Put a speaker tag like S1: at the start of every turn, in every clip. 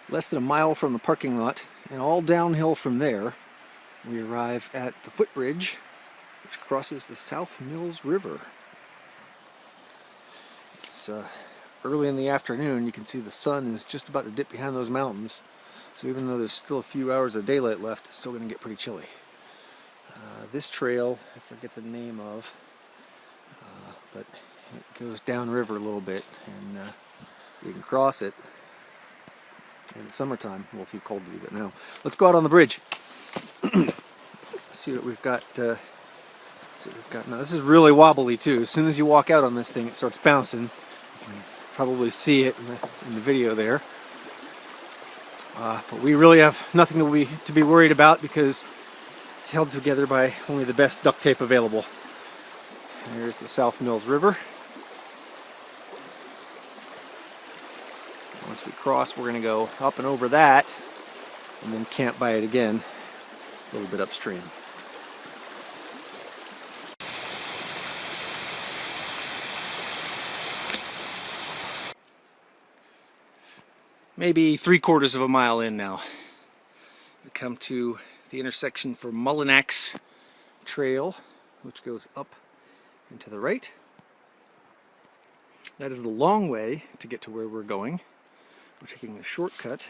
S1: Less than a mile from the parking lot, and all downhill from there, we arrive at the footbridge, which crosses the South Mills River. It's early in the afternoon. You can see the sun is just about to dip behind those mountains. So even though there's still a few hours of daylight left, it's still going to get pretty chilly. This trail, I forget the name of, but it goes downriver a little bit, and you can cross it in the summertime. A little too cold to do that now. Let's go out on the bridge. See what we've got. Now this is really wobbly too. As soon as you walk out on this thing, it starts bouncing. You can probably see it in the video there. But we really have nothing to be worried about because it's held together by only the best duct tape available. There's the South Mills River. Once we cross, we're going to go up and over that and then camp by it again a little bit upstream. Maybe 3/4 of a mile in now. We come to the intersection for Mullinax Trail, which goes up and to the right. That is the long way to get to where we're going. We're taking the shortcut.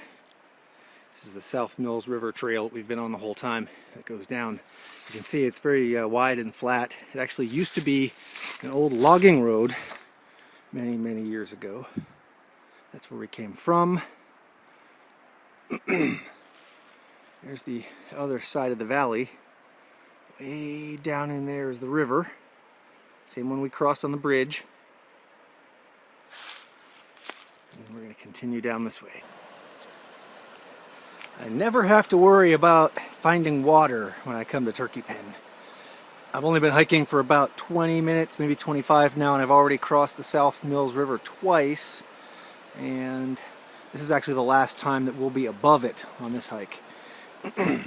S1: This is the South Mills River Trail we've been on the whole time. That goes down. You can see it's very wide and flat. It actually used to be an old logging road many, many years ago. That's where we came from. There's the other side of the valley. Way down in there is the river. Same one we crossed on the bridge. And then we're going to continue down this way. I never have to worry about finding water when I come to Turkey Pen. I've only been hiking for about 20 minutes, maybe 25 now, and I've already crossed the South Mills River twice. And this is actually the last time that we'll be above it on this hike. You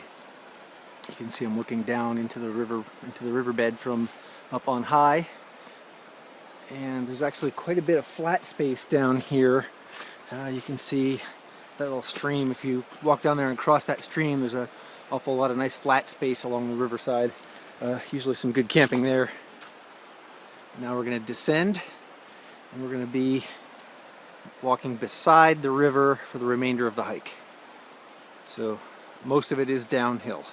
S1: can see I'm looking down into the riverbed from up on high. And there's actually quite a bit of flat space down here. You can see that little stream. If you walk down there and cross that stream, there's an awful lot of nice flat space along the riverside. Usually some good camping there. Now we're going to descend, and we're going to be walking beside the river for the remainder of the hike. So most of it is downhill.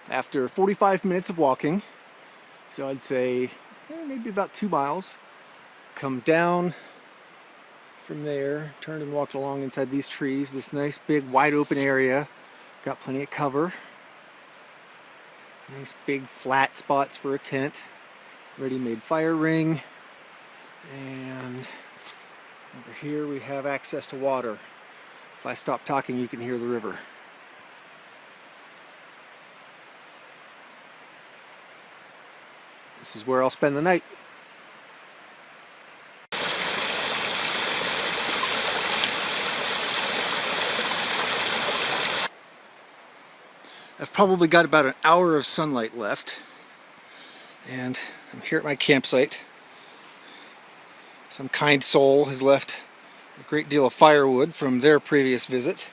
S1: After 45 minutes of walking, so I'd say maybe about 2 miles, come down from there, turned and walked along inside these trees, this nice big wide open area, got plenty of cover. Nice big flat spots for a tent, ready-made fire ring, and over here we have access to water. If I stop talking, you can hear the river. This is where I'll spend the night. I've probably got about an hour of sunlight left, and I'm here at my campsite. Some kind soul has left a great deal of firewood from their previous visit,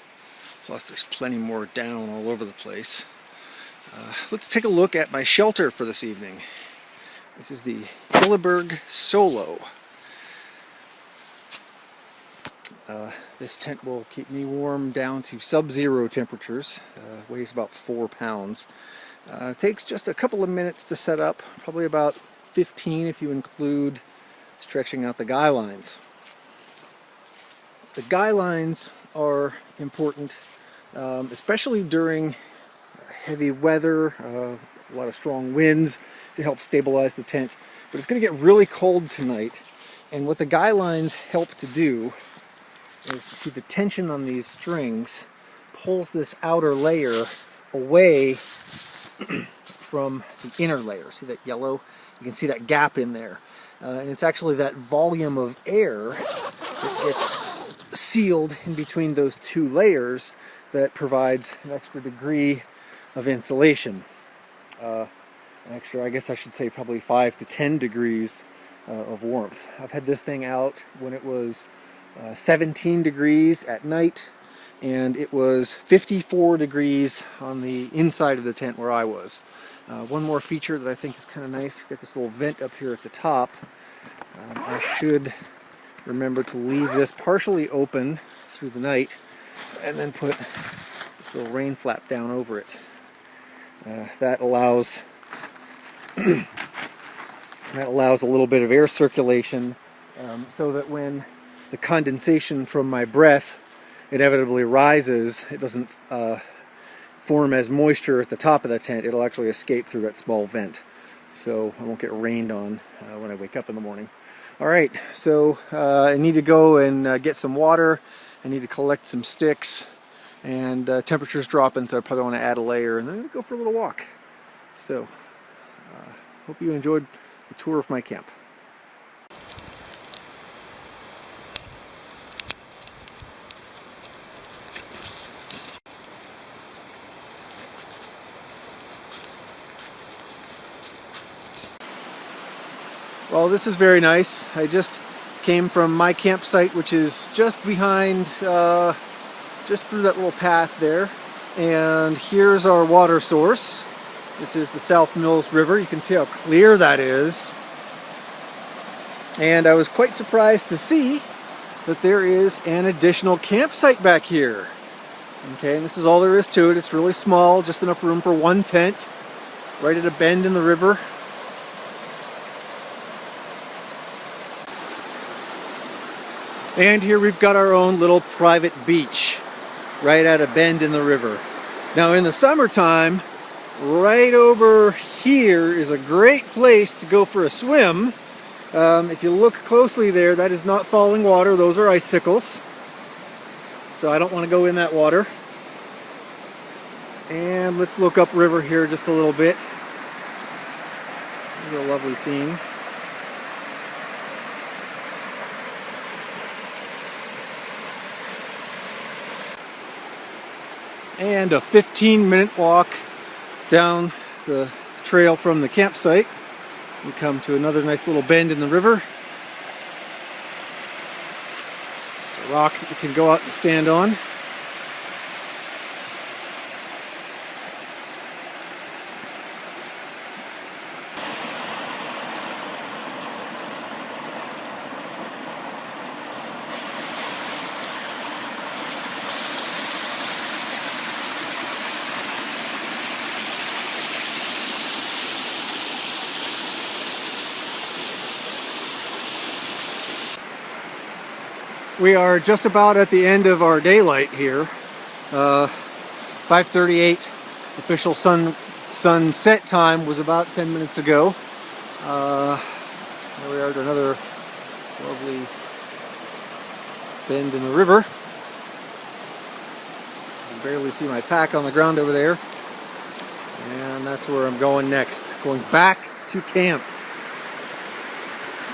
S1: plus there's plenty more down all over the place. Let's take a look at my shelter for this evening. This is the Hilleberg Solo. This tent will keep me warm down to sub-zero temperatures. Weighs about 4 pounds. It takes just a couple of minutes to set up, probably about 15 if you include stretching out the guy lines. The guy lines are important, especially during heavy weather, a lot of strong winds to help stabilize the tent. But it's going to get really cold tonight, and what the guy lines help to do is, you see the tension on these strings pulls this outer layer away from the inner layer. See that yellow? You can see that gap in there. And it's actually that volume of air that gets sealed in between those two layers that provides an extra degree of insulation. Actually, I guess I should say probably 5 to 10 degrees of warmth. I've had this thing out when it was 17 degrees at night, and it was 54 degrees on the inside of the tent where I was. One more feature that I think is kind of nice, you've got this little vent up here at the top. I should remember to leave this partially open through the night and then put this little rain flap down over it. That allows a little bit of air circulation, so that when the condensation from my breath inevitably rises, it doesn't form as moisture at the top of the tent. It'll actually escape through that small vent, so I won't get rained on when I wake up in the morning. Alright, so I need to go and get some water. I need to collect some sticks, and temperature's dropping, so I probably want to add a layer and then go for a little walk. So hope you enjoyed the tour of my camp. Well, this is very nice. I just came from my campsite, which is just behind, just through that little path there. And here's our water source. This is the South Mills River. You can see how clear that is. And I was quite surprised to see that there is an additional campsite back here. Okay, and this is all there is to it. It's really small, just enough room for one tent, right at a bend in the river. And here we've got our own little private beach, right at a bend in the river. Now in the summertime, right over here is a great place to go for a swim. If you look closely there, that is not falling water, those are icicles. So I don't want to go in that water. And let's look upriver here just a little bit. Here's a lovely scene. And a 15-minute walk down the trail from the campsite. We come to another nice little bend in the river. It's a rock that you can go out and stand on. We are just about at the end of our daylight here. 5:38. Official sunset time was about 10 minutes ago. Here we are at another lovely bend in the river. You can barely see my pack on the ground over there. And that's where I'm going next. Going back to camp.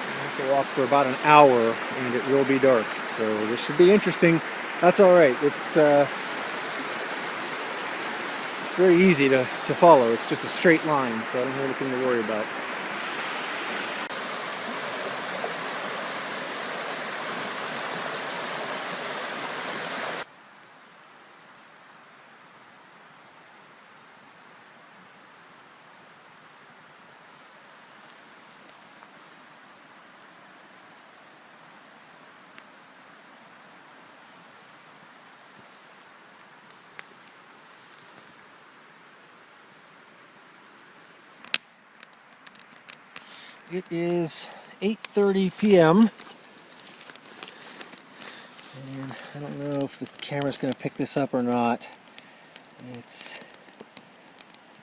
S1: I have to walk for about an hour and it will be dark. So this should be interesting. That's all right. It's very easy to follow. It's just a straight line, so I don't have anything to worry about. It is 8:30 p.m. and I don't know if the camera's going to pick this up or not. It's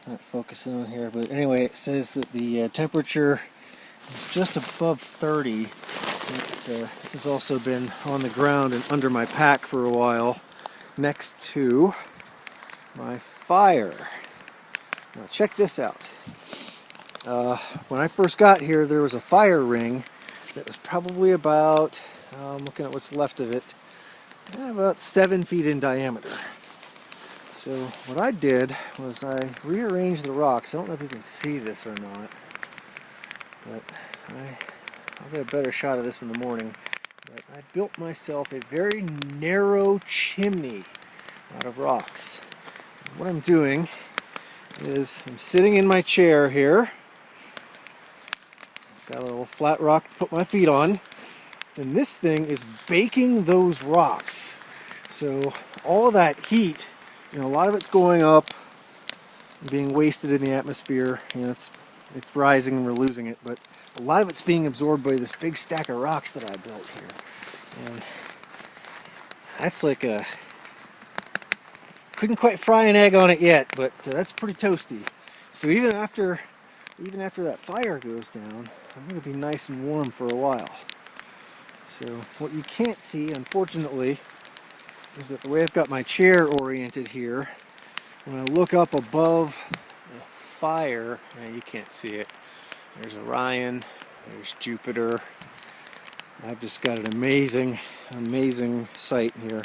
S1: not focusing on here, but anyway, it says that the temperature is just above 30. This has also been on the ground and under my pack for a while, next to my fire. Now check this out. When I first got here, there was a fire ring that was probably about, I'm looking at what's left of it, about 7 feet in diameter. So what I did was I rearranged the rocks. I don't know if you can see this or not, but I'll get a better shot of this in the morning. But I built myself a very narrow chimney out of rocks. And what I'm doing is I'm sitting in my chair here. Got a little flat rock to put my feet on. And this thing is baking those rocks. So all of that heat, a lot of it's going up and being wasted in the atmosphere. It's rising and we're losing it, but a lot of it's being absorbed by this big stack of rocks that I built here. And that's like couldn't quite fry an egg on it yet, but that's pretty toasty. So even after that fire goes down, I'm going to be nice and warm for a while. So what you can't see, unfortunately, is that the way I've got my chair oriented here, when I look up above the fire, you can't see it. There's Orion, there's Jupiter. I've just got an amazing, amazing sight here.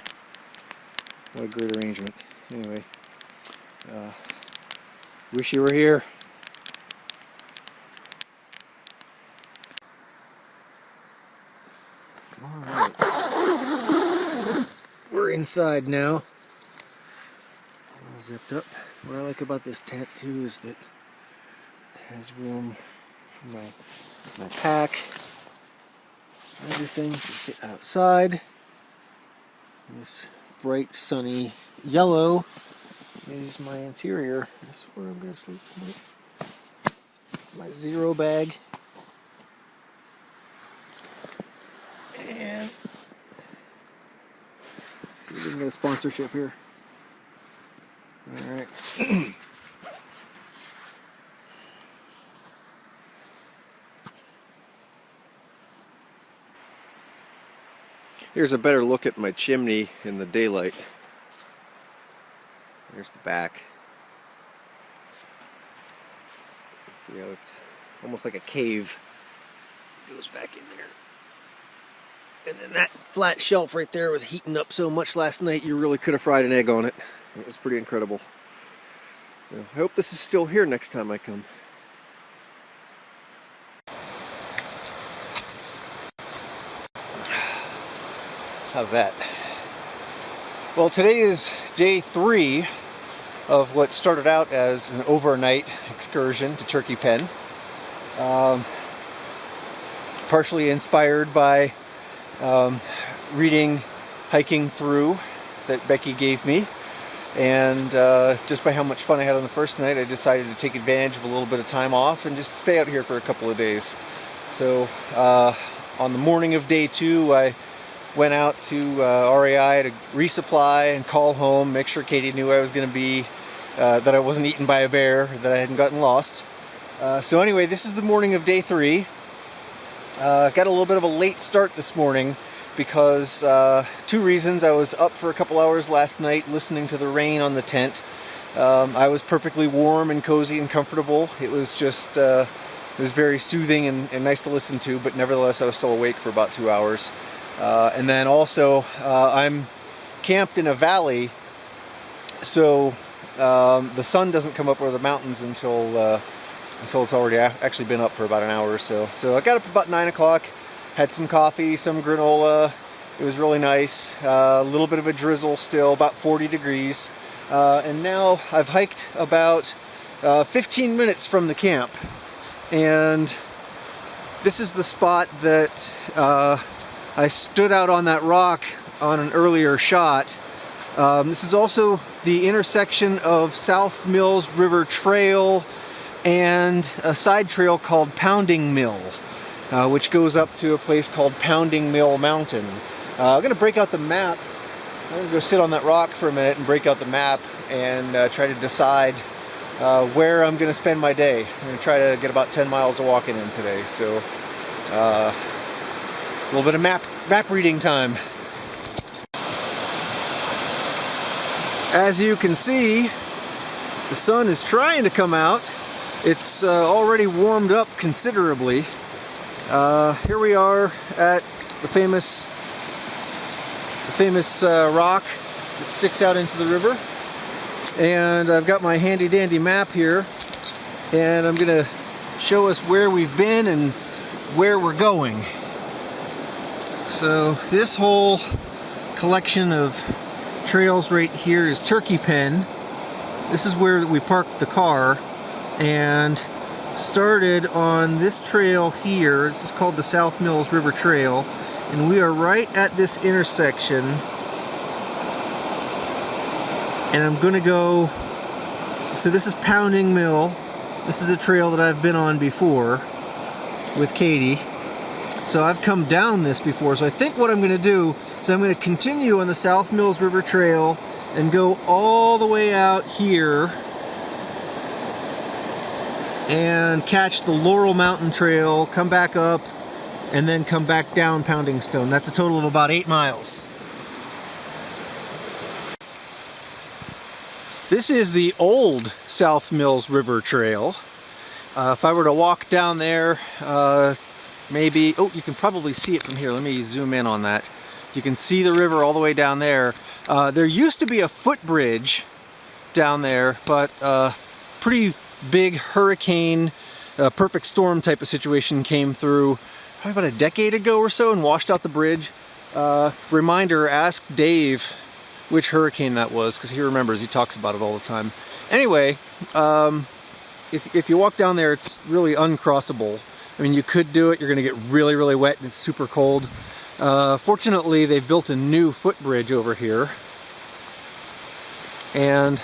S1: What a great arrangement. Anyway, wish you were here. Alright. We're inside now. All zipped up. What I like about this tent too is that it has room for my pack, everything to sit outside. This bright sunny yellow is my interior. This is where I'm going to sleep tonight. It's my Zero bag. And see if we can get a sponsorship here. Alright. Here's a better look at my chimney in the daylight. There's the back. You can see how it's almost like a cave. It goes back in there. And then that flat shelf right there was heating up so much last night you really could have fried an egg on it. It was pretty incredible. So I hope this is still here next time I come. How's that? Well, today is day 3 of what started out as an overnight excursion to Turkey Pen. Partially inspired by reading Hiking Through that Becky gave me, and just by how much fun I had on the first night, I decided to take advantage of a little bit of time off and just stay out here for a couple of days. So on the morning of day 2, I went out to REI to resupply and call home, make sure Katie knew I was going to be, that I wasn't eaten by a bear, that I hadn't gotten lost. So anyway, this is the morning of day 3. Got a little bit of a late start this morning because 2 reasons. I was up for a couple hours last night listening to the rain on the tent. I was perfectly warm and cozy and comfortable. It was just, it was very soothing and nice to listen to, but nevertheless I was still awake for about 2 hours. And then also, I'm camped in a valley, so the sun doesn't come up over the mountains until it's already actually been up for about an hour or so. So I got up about 9 o'clock, had some coffee, some granola. It was really nice. A little bit of a drizzle still, about 40 degrees. And now I've hiked about 15 minutes from the camp. And this is the spot that I stood out on that rock on an earlier shot. This is also the intersection of South Mills River Trail and a side trail called Pounding Mill, which goes up to a place called Pounding Mill Mountain. I'm going to break out the map. I'm going to go sit on that rock for a minute and break out the map and try to decide where I'm going to spend my day. I'm going to try to get about 10 miles of walking in today, so a little bit of map reading time. As you can see, the sun is trying to come out. It's already warmed up considerably. Here we are at the famous rock that sticks out into the river. And I've got my handy dandy map here, and I'm gonna show us where we've been and where we're going. So this whole collection of trails right here is Turkey Pen. This is where we parked the car and started on this trail here. This is called the South Mills River Trail, and we are right at this intersection. And I'm gonna go, so this is Pounding Mill. This is a trail that I've been on before with Katie. So I've come down this before. So I think what I'm gonna do is I'm gonna continue on the South Mills River Trail and go all the way out here and catch the Laurel Mountain Trail, come back up, and then come back down Pounding Stone. That's a total of about 8 miles. This is the old South Mills River Trail. If I were to walk down there, maybe, oh, you can probably see it from here. Let me zoom in on that. You can see the river all the way down there. There used to be a footbridge down there, but pretty big hurricane, perfect storm type of situation came through probably about a decade ago or so and washed out the bridge. Reminder, ask Dave which hurricane that was, because he remembers, he talks about it all the time. Anyway, if you walk down there, it's really uncrossable. I mean, you could do it, you're gonna get really, really wet and it's super cold. Fortunately, they've built a new footbridge over here. And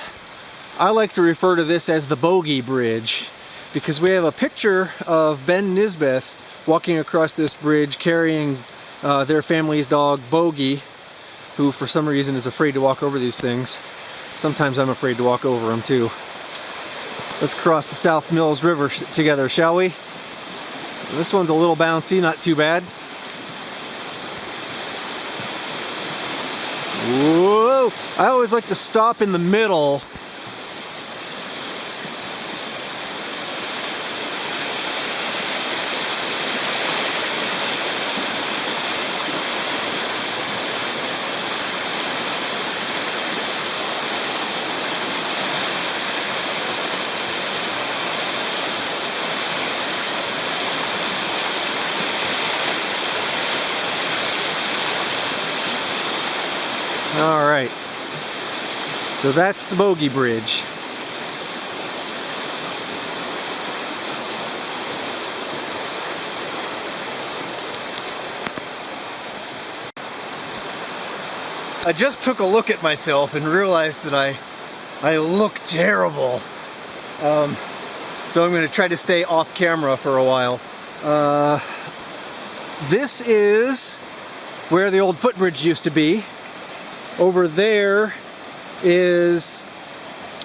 S1: I like to refer to this as the Bogey Bridge, because we have a picture of Ben Nisbeth walking across this bridge carrying their family's dog, Bogey, who for some reason is afraid to walk over these things. Sometimes I'm afraid to walk over them too. Let's cross the South Mills River together, shall we? This one's a little bouncy, not too bad. Whoa! I always like to stop in the middle. All right, so that's the Bogey Bridge. I just took a look at myself and realized that I look terrible. So I'm going to try to stay off camera for a while. This is where the old footbridge used to be. Over there is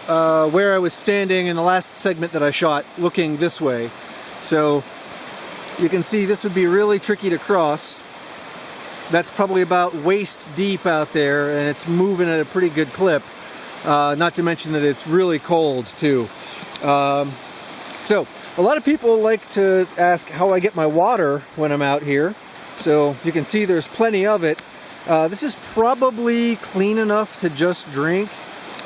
S1: where I was standing in the last segment that I shot, looking this way. So you can see this would be really tricky to cross. That's probably about waist deep out there, and it's moving at a pretty good clip. Not to mention that it's really cold too. So a lot of people like to ask how I get my water when I'm out here. So you can see there's plenty of it. This is probably clean enough to just drink,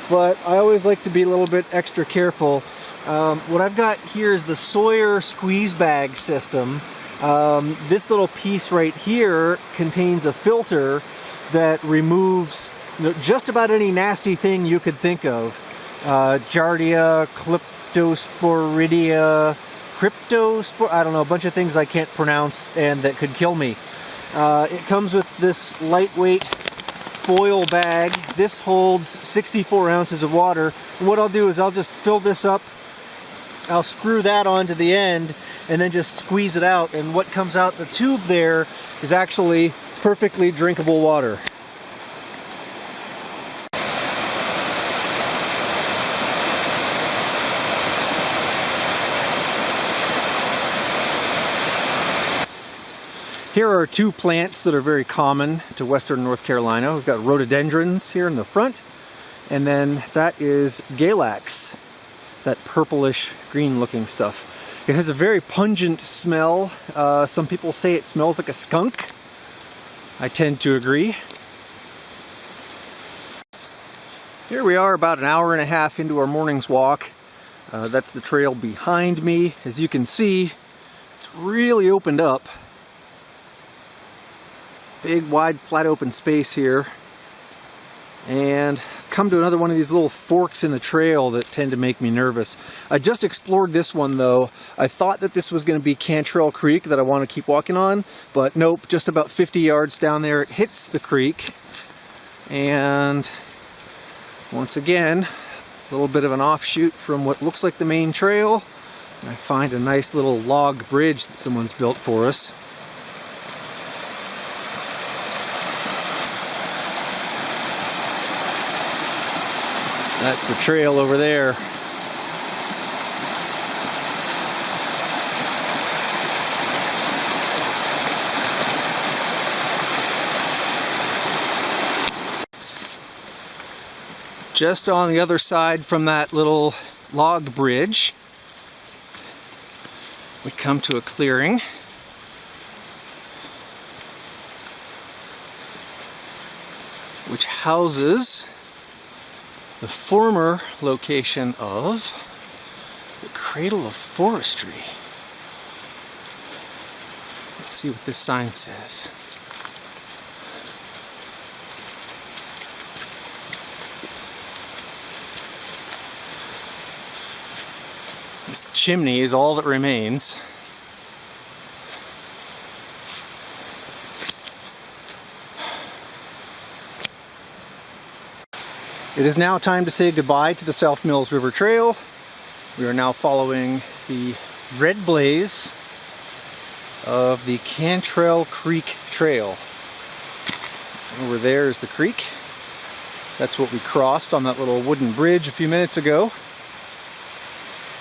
S1: but I always like to be a little bit extra careful. What I've got here is the Sawyer squeeze bag system. This little piece right here contains a filter that removes just about any nasty thing you could think of. Giardia, Cryptosporidia, I don't know, a bunch of things I can't pronounce and that could kill me. It comes with this lightweight foil bag. This holds 64 ounces of water. And what I'll do is I'll just fill this up, I'll screw that onto the end, and then just squeeze it out. And what comes out the tube there is actually perfectly drinkable water. Here are two plants that are very common to western North Carolina. We've got rhododendrons here in the front, and then that is Galax, that purplish green looking stuff. It has a very pungent smell. Some people say it smells like a skunk. I tend to agree. Here we are about an hour and a half into our morning's walk. That's the trail behind me. As you can see, it's really opened up. Big, wide, flat open space here. And I've come to another one of these little forks in the trail that tend to make me nervous. I just explored this one though. I thought that this was going to be Cantrell Creek that I want to keep walking on, but nope, just about 50 yards down there it hits the creek. And once again, a little bit of an offshoot from what looks like the main trail. I find a nice little log bridge that someone's built for us. That's the trail over there. Just on the other side from that little log bridge, we come to a clearing. Which houses the former location of the Cradle of Forestry. Let's see what this sign says. This chimney is all that remains. It is now time to say goodbye to the South Mills River Trail. We are now following the red blaze of the Cantrell Creek Trail. Over there is the creek. That's what we crossed on that little wooden bridge a few minutes ago.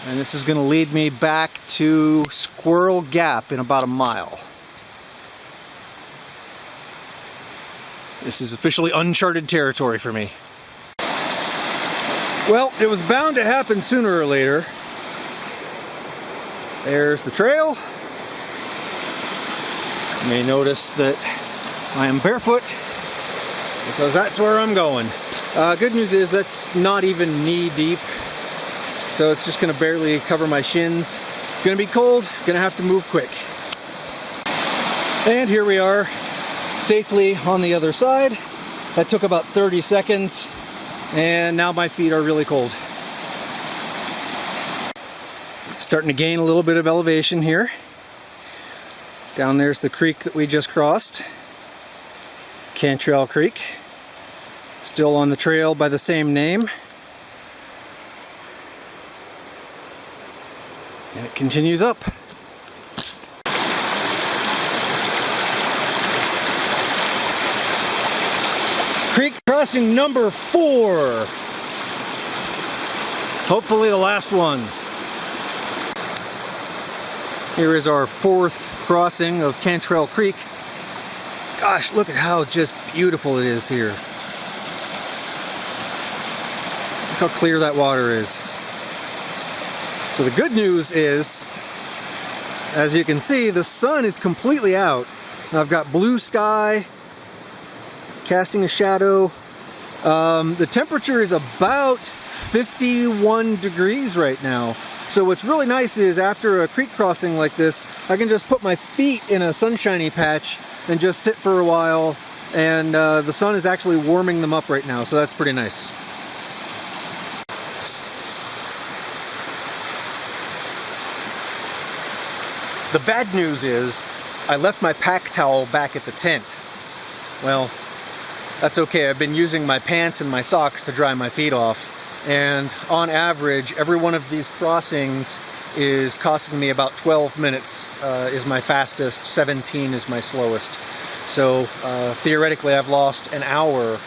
S1: And this is going to lead me back to Squirrel Gap in about a mile. This is officially uncharted territory for me. Well, it was bound to happen sooner or later. There's the trail. You may notice that I am barefoot because that's where I'm going. Good news is that's not even knee deep. So it's just going to barely cover my shins. It's going to be cold, going to have to move quick. And here we are, safely on the other side. That took about 30 seconds, and now my feet are really cold. Starting to gain a little bit of elevation here. Down there's the creek that we just crossed, Cantrell Creek. Still on the trail by the same name. And it continues up. Creek crossing number 4. Hopefully the last one. Here is our 4th crossing of Cantrell Creek. Gosh, look at how just beautiful it is here. Look how clear that water is. So the good news is, as you can see, the sun is completely out. Now I've got blue sky, casting a shadow. The temperature is about 51 degrees right now. So what's really nice is after a creek crossing like this, I can just put my feet in a sunshiny patch and just sit for a while, and the sun is actually warming them up right now, so that's pretty nice. The bad news is, I left my pack towel back at the tent. Well, that's okay. I've been using my pants and my socks to dry my feet off. And on average, every one of these crossings is costing me about 12 minutes is my fastest, 17 is my slowest. So theoretically, I've lost an hour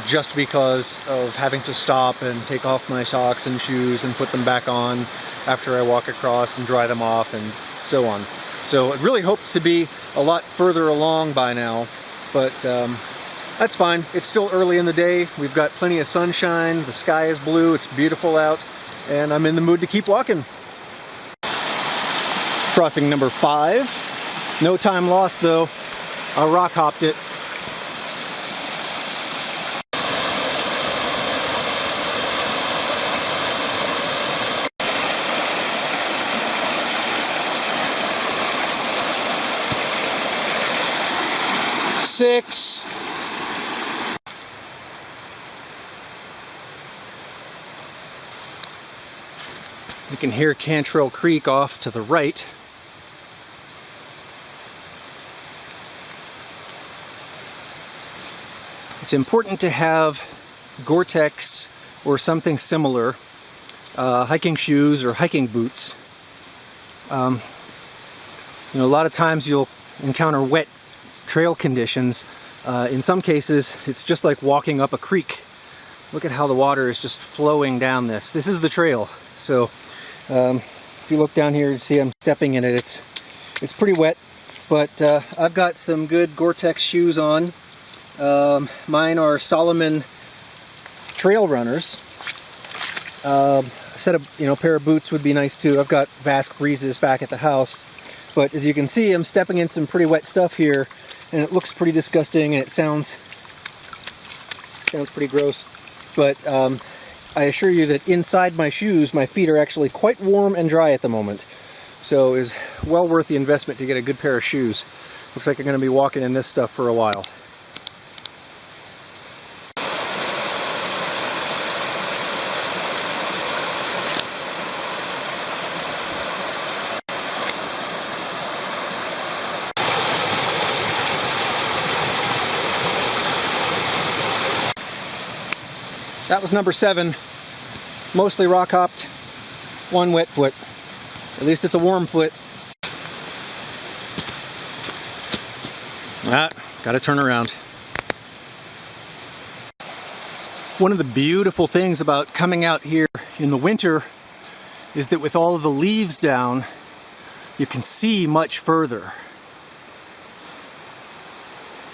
S1: just because of having to stop and take off my socks and shoes and put them back on after I walk across and dry them off and so on. So I'd really hoped to be a lot further along by now, but that's fine. It's still early in the day. We've got plenty of sunshine. The sky is blue. It's beautiful out, and I'm in the mood to keep walking. Crossing number 5. No time lost though. I rock hopped it. 6. You can hear Cantrell Creek off to the right. It's important to have Gore-Tex or something similar, hiking shoes or hiking boots. You know, a lot of times you'll encounter wet trail conditions. In some cases, it's just like walking up a creek. Look at how the water is just flowing down this. This is the trail. So if you look down here, you see I'm stepping in it. It's pretty wet, but I've got some good Gore-Tex shoes on. Mine are Salomon trail runners. A set of, pair of boots would be nice too. I've got Vasque Breezes back at the house, but as you can see, I'm stepping in some pretty wet stuff here, and it looks pretty disgusting, and it sounds pretty gross. But I assure you that inside my shoes, my feet are actually quite warm and dry at the moment. So it's well worth the investment to get a good pair of shoes. Looks like I'm going to be walking in this stuff for a while. That was number 7, mostly rock hopped, 1 wet foot. At least it's a warm foot. Gotta turn around. One of the beautiful things about coming out here in the winter is that with all of the leaves down, you can see much further.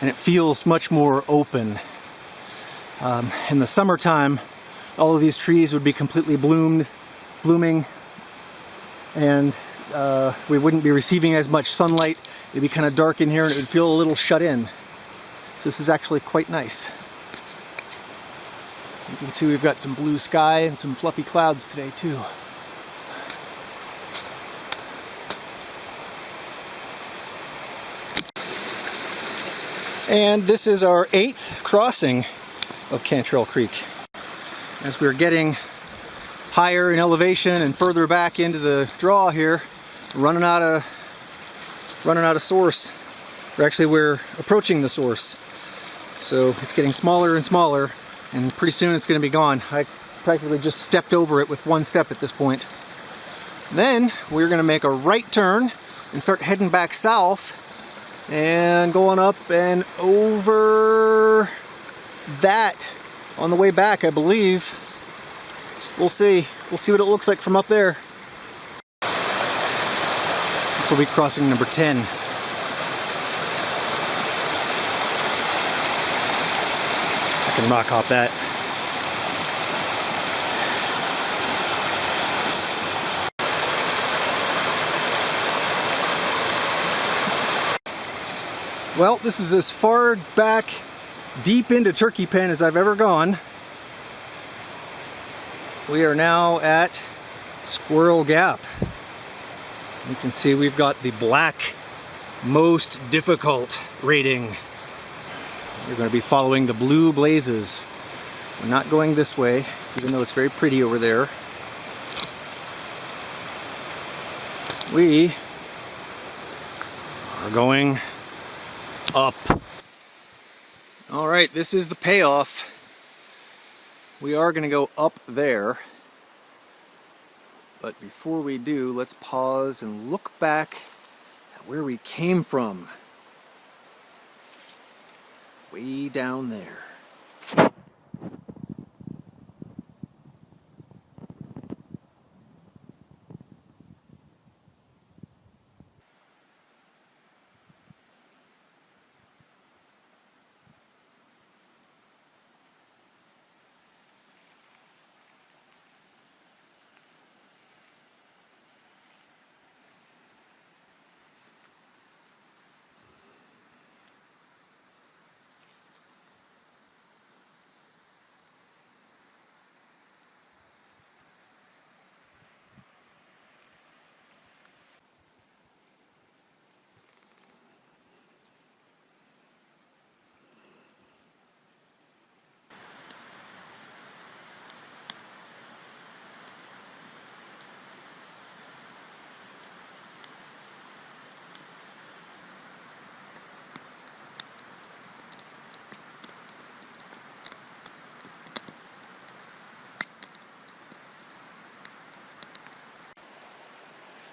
S1: And it feels much more open. In the summertime, all of these trees would be completely blooming, and we wouldn't be receiving as much sunlight. It'd be kind of dark in here, and it would feel a little shut in. So this is actually quite nice. You can see we've got some blue sky and some fluffy clouds today too. And this is our 8th crossing of Cantrell Creek. As we're getting higher in elevation and further back into the draw here, running out of source. Or actually, we're approaching the source. So it's getting smaller and smaller, and pretty soon it's going to be gone. I practically just stepped over it with 1 step at this point. Then we're going to make a right turn and start heading back south and going up and over that on the way back, I believe. We'll see. We'll see what it looks like from up there. This will be crossing number 10. I can rock hop that. Well, this is as far back deep into Turkey Pen as I've ever gone. We are now at Squirrel Gap. You can see we've got the black most difficult rating. We're going to be following the blue blazes. We're not going this way, even though it's very pretty over there. We are going up. All right, this is the payoff. We are going to go up there. But before we do, let's pause and look back at where we came from. Way down there.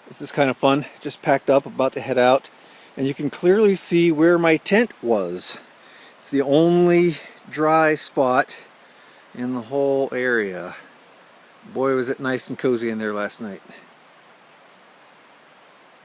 S1: This is kind of fun. Just packed up, about to head out, and you can clearly see where my tent was. It's the only dry spot in the whole area. Boy, was it nice and cozy in there last night.